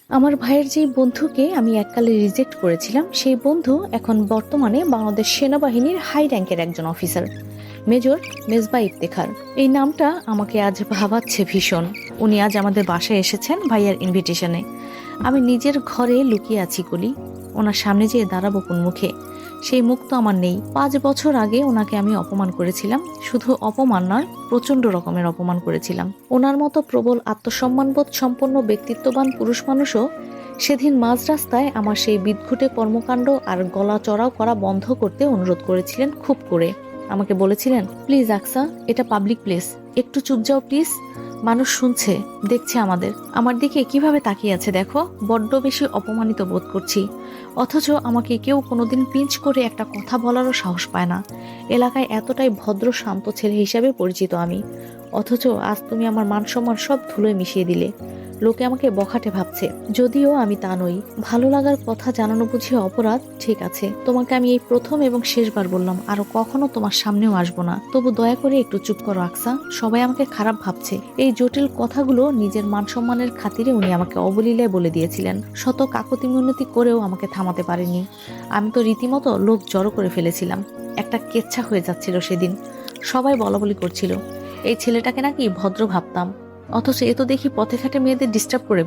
আমার ভাইয়ের যেই বন্ধুকে আমি এককালে রিজেক্ট করেছিলাম, সেই বন্ধু এখন বর্তমানে বাংলাদেশ সেনাবাহিনীর হাই র্যাঙ্কের একজন অফিসার, মেজর মেজবা ইফতেখার। এই নামটা আমাকে আজ ভাবাচ্ছে ভীষণ। উনি আজ আমাদের বাসায় এসেছেন ভাইয়ার ইনভিটেশনে। আমি নিজের ঘরে লুকিয়ে আছি কলি, ওনার সামনে যেয়ে দাঁড়াবো কোন মুখে? সেই মুখ তো আমার নেই। 5 বছর আগে ওনাকে আমি অপমান করেছিলাম, শুধু অপমান নয়, প্রচন্ড রকমের অপমান করেছিলাম। ওনার মতো প্রবল আত্মসম্মানবোধ সম্পন্ন ব্যক্তিত্ববান পুরুষ মানুষও সেদিন মাঝ রাস্তায় আমার সেই বিদঘুটে কর্মকাণ্ড আর গলা চড়াও করা বন্ধ করতে অনুরোধ করেছিলেন খুব করে। আমাকে বলেছিলেন, প্লিজ আকসা, এটা পাবলিক প্লেস, একটু চুপ যাও প্লিজ। মানুষ শুনছে, দেখছে আমাদের। আমার দিকে কিভাবে তাকিয়ে আছে দেখো। বড্ড বেশি অপমানিত বোধ করছি। অথচ আমাকে কেউ কোনোদিন পিঞ্চ করে একটা কথা বলারও সাহস পায় না। এলাকায় এতটাই ভদ্র শান্ত ছেলে হিসাবে পরিচিত আমি, অথচ আজ তুমি আমার মান সম্মান সব ধুলোয় মিশিয়ে দিলে। লোকে আমাকে বখাটে ভাবছে, যদিও আমি তা নই। ভালো লাগার কথা জানানো বুঝি অপরাধ? ঠিক আছে, তোমাকে আমি এই প্রথম এবং শেষবার বললাম, আরো কখনো তোমার সামনেও আসবো না। তবু দয়া করে একটু চুপ করো আকসা। সবাই আমাকে খারাপ ভাবছে। এই জটিল কথাগুলো নিজের মান সম্মানের খাতিরে উনি আমাকে অবলীলায় বলে দিয়েছিলেন। শত কাকুতি মিনতি করেও আমাকে থামাতে পারেনি। আমি তো রীতিমতো লোক জড়ো করে ফেলেছিলাম। একটা কেচ্ছা হয়ে যাচ্ছিল সেদিন। সবাই বলাবলি করছিল এই ছেলেটাকে নাকি ভদ্র ভাবতাম, অথচ এ তো দেখি পথে ঘাটে মেয়েদের ডিস্টার্ব করে